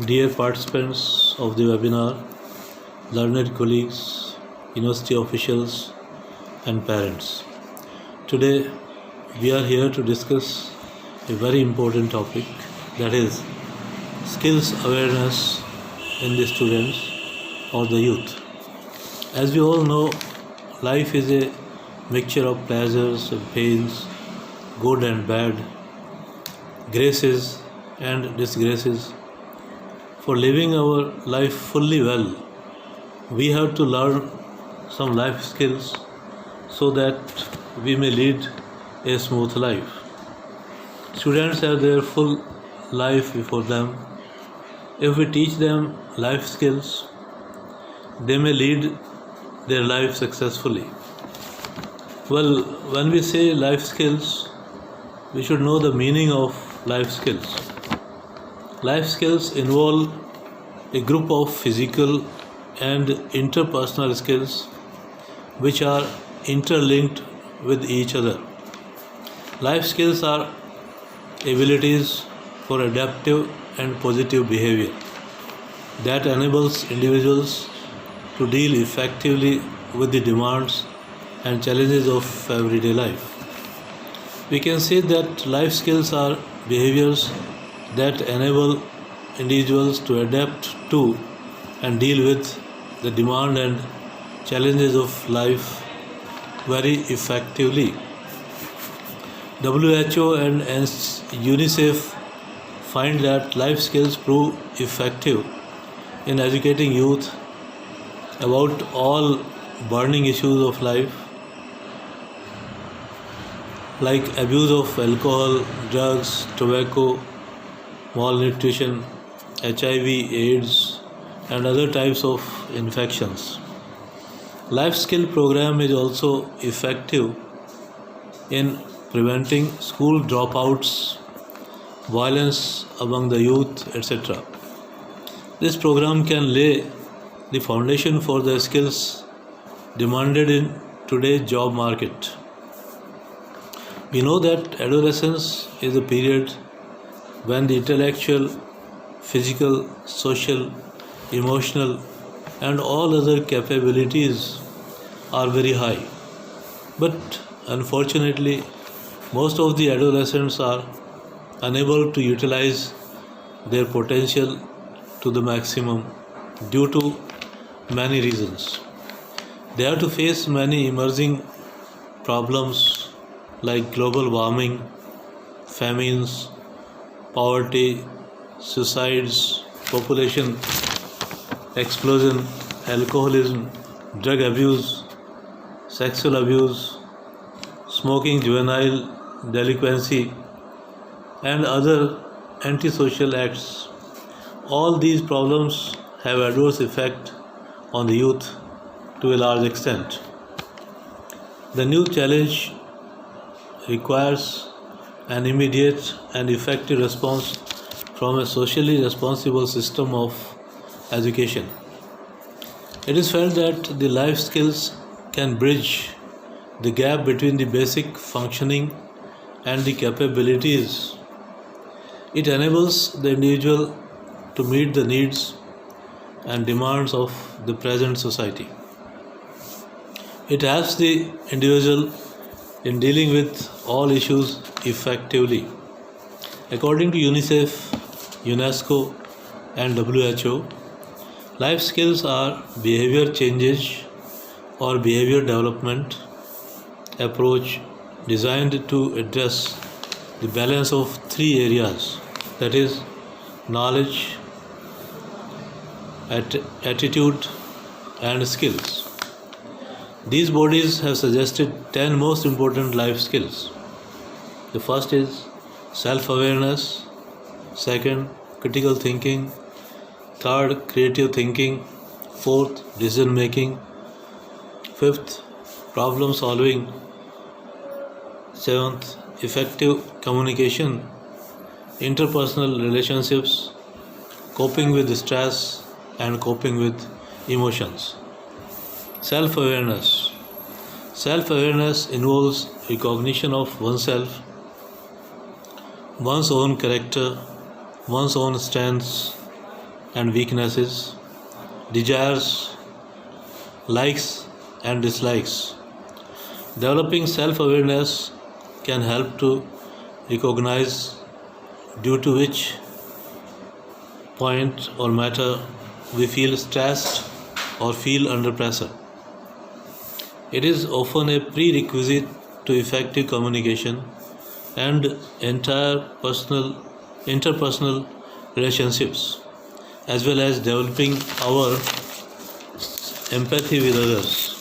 Dear participants of the webinar, learned colleagues, university officials and parents. Today we are here to discuss a very important topic, that is skills awareness in the students or the youth. As we all know, life is a mixture of pleasures and pains, good and bad, graces and disgraces. For living our life fully well, we have to learn some life skills so that we may lead a smooth life. Students have their full life before them. If we teach them life skills, they may lead their life successfully. Well, when we say life skills, we should know the meaning of life skills. Life skills involve a group of physical and interpersonal skills which are interlinked with each other. Life skills are abilities for adaptive and positive behavior that enables individuals to deal effectively with the demands and challenges of everyday life. We can say that life skills are behaviors that enable individuals to adapt to and deal with the demand and challenges of life very effectively. WHO and UNICEF find that life skills prove effective in educating youth about all burning issues of life like abuse of alcohol, drugs, tobacco, malnutrition, HIV, AIDS, and other types of infections. Life skill program is also effective in preventing school dropouts, violence among the youth, etc. This program can lay the foundation for the skills demanded in today's job market. We know that adolescence is a period when the intellectual, physical, social, emotional, and all other capabilities are very high. But unfortunately, most of the adolescents are unable to utilize their potential to the maximum due to many reasons. They have to face many emerging problems like global warming, famines, poverty, suicides, population explosion, alcoholism, drug abuse, sexual abuse, smoking, juvenile delinquency, and other antisocial acts. All these problems have adverse effect on the youth to a large extent. The new challenge requires an immediate and effective response from a socially responsible system of education. It is felt that the life skills can bridge the gap between the basic functioning and the capabilities. It enables the individual to meet the needs and demands of the present society. It helps the individual in dealing with all issues effectively. According to UNICEF, UNESCO, and WHO, life skills are behavior changes or behavior development approach designed to address the balance of three areas, that is, knowledge, attitude, and skills. These bodies have suggested 10 most important life skills. The first is self-awareness, second, critical thinking, third, creative thinking, fourth, decision making, fifth, problem solving, seventh, effective communication, interpersonal relationships, coping with stress, and coping with emotions. Self-awareness. Self-awareness involves recognition of oneself, one's own character, one's own strengths, and weaknesses, desires, likes and dislikes. Developing self-awareness can help to recognize due to which point or matter we feel stressed or feel under pressure. It is often a prerequisite to effective communication and interpersonal relationships, as well as developing our empathy with others.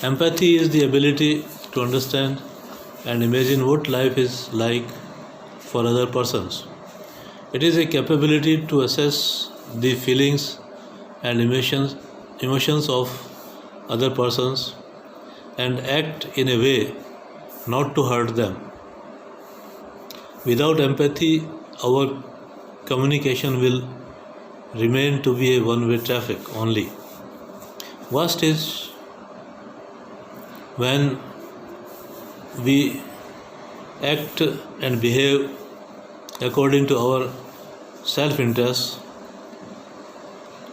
Empathy is the ability to understand and imagine what life is like for other persons. It is a capability to assess the feelings and emotions of other persons and act in a way not to hurt them. Without empathy, our communication will remain to be a one-way traffic only. Worst is when we act and behave according to our self-interest.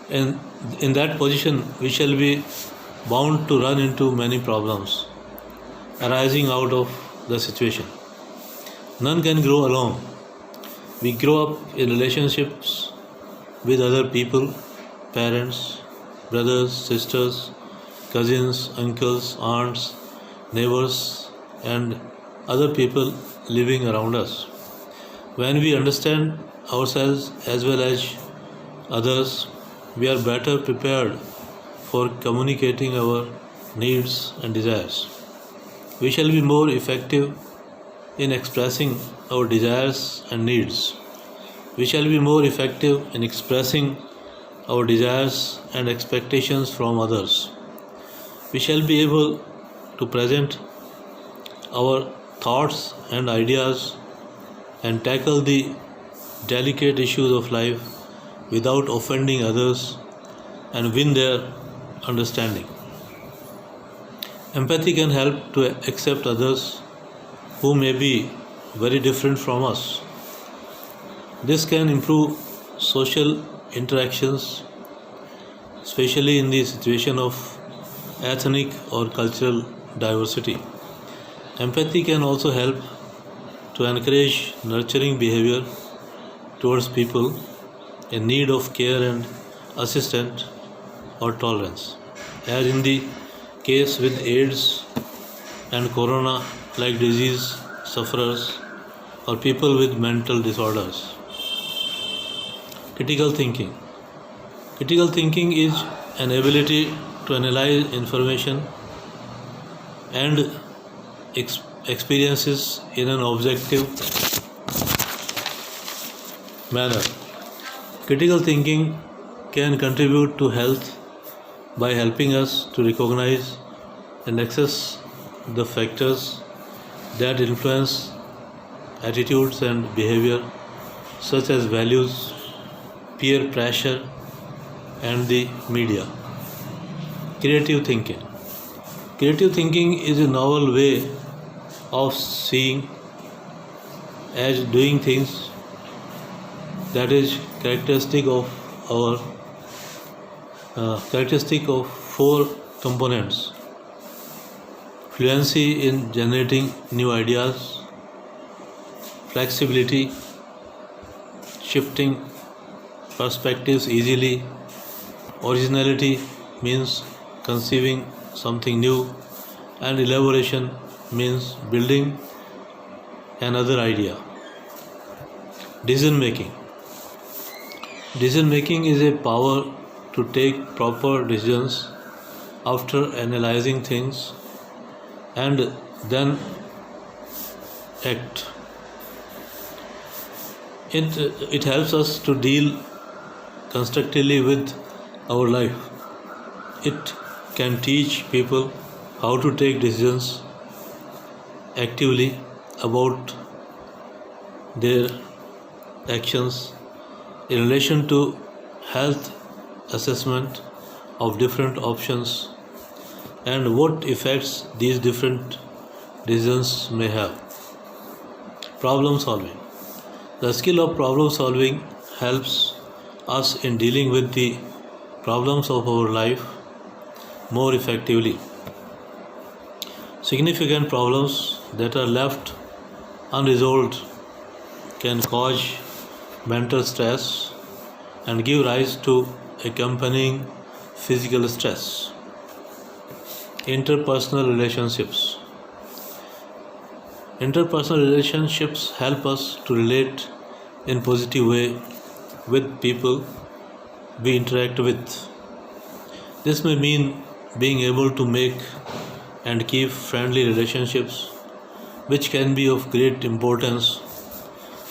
And in that position, we shall be bound to run into many problems arising out of the situation. None can grow alone. We grow up in relationships with other people, parents, brothers, sisters, cousins, uncles, aunts, neighbors, and other people living around us. When we understand ourselves as well as others, we are better prepared for communicating our needs and desires. We shall be more effective in expressing our desires and needs. We shall be more effective in expressing our desires and expectations from others. We shall be able to present our thoughts and ideas and tackle the delicate issues of life without offending others and win their understanding. Empathy can help to accept others who may be very different from us. This can improve social interactions, especially in the situation of ethnic or cultural diversity. Empathy can also help to encourage nurturing behavior towards people in need of care and assistance or tolerance, as in the case with AIDS and corona like disease sufferers or people with mental disorders. Critical thinking. Critical thinking is an ability to analyze information and experiences in an objective manner. Critical thinking can contribute to health by helping us to recognize and assess the factors that influence attitudes and behavior, such as values, peer pressure, and the media. Creative thinking. Creative thinking is a novel way of seeing as doing things that is characteristic of four components: fluency in generating new ideas, flexibility, shifting perspectives easily, originality means conceiving something new, and elaboration means building another idea. Decision making. Decision making is a power to take proper decisions after analyzing things and then act. It helps us to deal constructively with our life. It can teach people how to take decisions actively about their actions in relation to health assessment of different options and what effects these different decisions may have. Problem solving. The skill of problem solving helps us in dealing with the problems of our life more effectively. Significant problems that are left unresolved can cause mental stress and give rise to accompanying physical stress. Interpersonal relationships. Interpersonal relationships help us to relate in positive way with people we interact with. This may mean being able to make and keep friendly relationships, which can be of great importance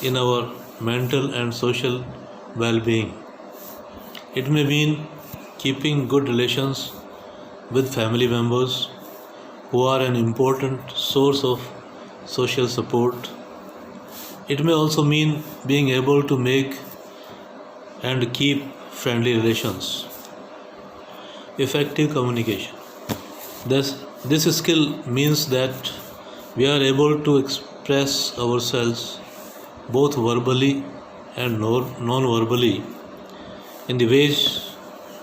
in our mental and social well-being. It may mean keeping good relations with family members who are an important source of social support. It may also mean being able to make and keep friendly relations. Effective communication. This skill means that we are able to express ourselves both verbally and non-verbally in the ways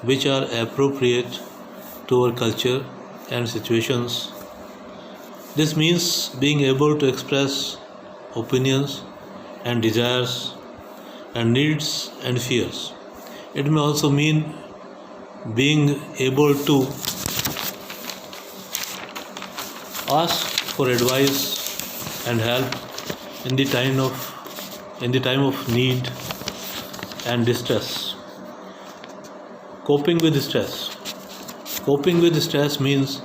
which are appropriate to our culture and situations. This means being able to express opinions and desires and needs and fears. It may also mean being able to ask for advice and help in the time of need and distress. Coping with stress. Coping with stress means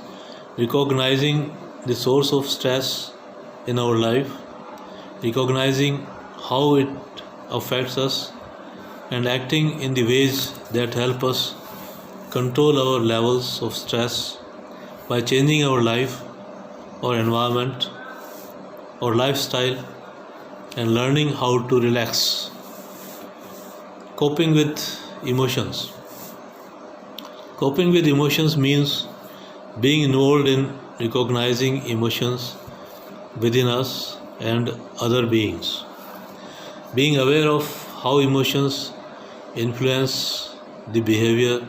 recognizing the source of stress in our life, recognizing how it affects us, and acting in the ways that help us control our levels of stress by changing our life or environment or lifestyle and learning how to relax. Coping with emotions. Coping with emotions means being involved in recognizing emotions within us and other beings. Being aware of how emotions influence the behavior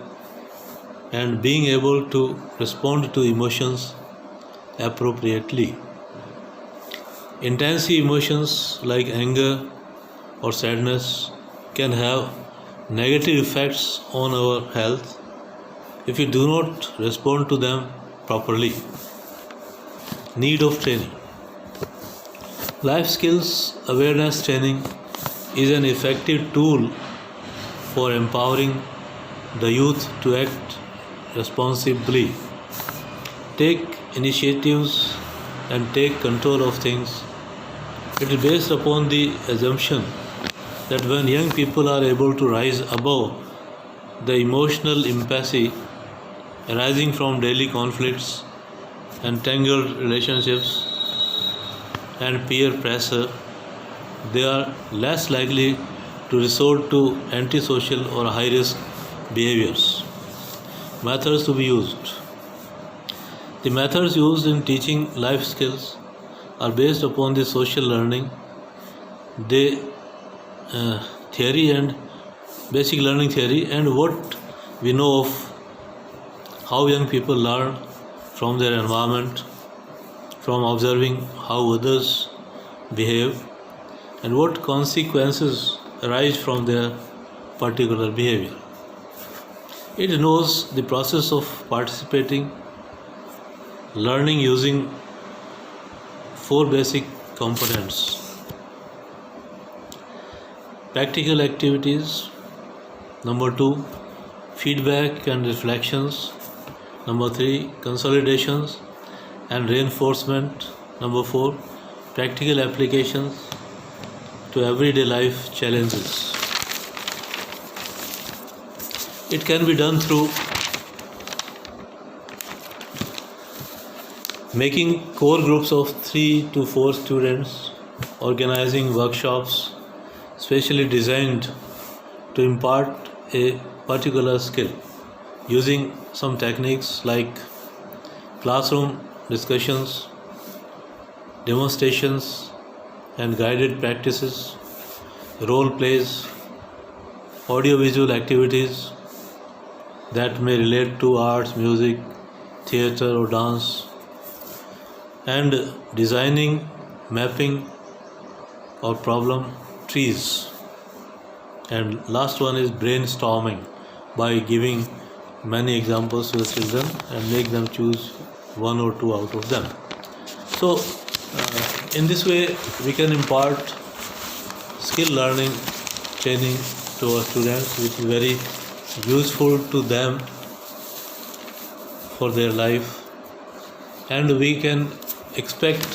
and being able to respond to emotions appropriately. Intense emotions like anger or sadness can have negative effects on our health if we do not respond to them properly. Need of training. Life skills awareness training is an effective tool for empowering the youth to act responsibly, take initiatives, and take control of things. It is based upon the assumption that when young people are able to rise above the emotional impasse arising from daily conflicts, entangled relationships, and peer pressure, they are less likely to resort to antisocial or high risk behaviors. Methods to be used. The methods used in teaching life skills are based upon the social learning, the theory and basic learning theory, and what we know of how young people learn from their environment, from observing how others behave, and what consequences arise from their particular behavior. It knows the process of participating, learning using 4 basic components. Practical activities. Number 2, feedback and reflections. Number 3, consolidations and reinforcement. Number 4, practical applications to everyday life challenges. It can be done through making core groups of 3 to 4 students, organizing workshops specially designed to impart a particular skill, using some techniques like classroom discussions, demonstrations and guided practices, role plays, audiovisual activities that may relate to arts, music, theatre or dance, and designing, mapping or problem trees. And last one is brainstorming, by giving many examples to the children and make them choose one or two out of them. So in this way we can impart skill learning training to our students, which is very useful to them for their life, and we can expect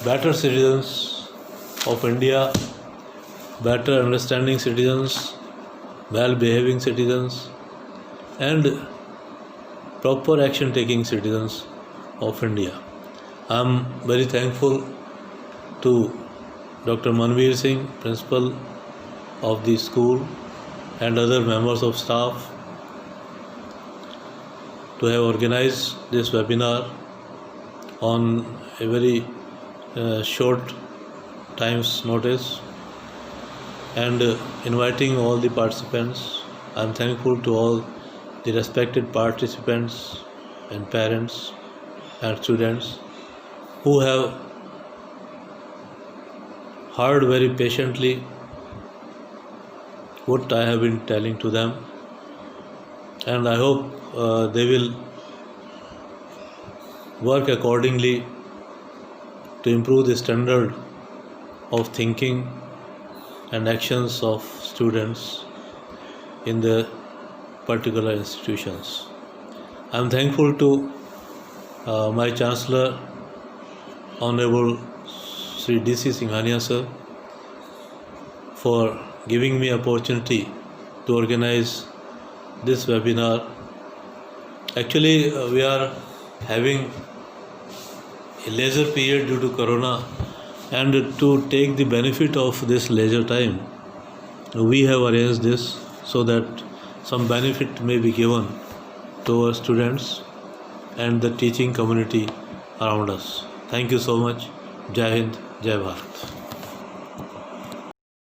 better citizens of India, better understanding citizens, well-behaving citizens, and proper action-taking citizens of India. I am very thankful to Dr. Manveer Singh, Principal of the school, and other members of staff to have organized this webinar on a very short time's notice, and inviting all the participants. I am thankful to all the respected participants and parents and students who have heard very patiently what I have been telling to them, and I hope they will work accordingly to improve the standard of thinking and actions of students in the particular institutions. I am thankful to my Chancellor, Honorable Sri D.C. Singhania sir, for giving me opportunity to organize this webinar. Actually, we are having a leisure period due to Corona, and to take the benefit of this leisure time, we have arranged this so that some benefit may be given to our students and the teaching community around us. Thank you so much. Jai Hind, Jai Bharat.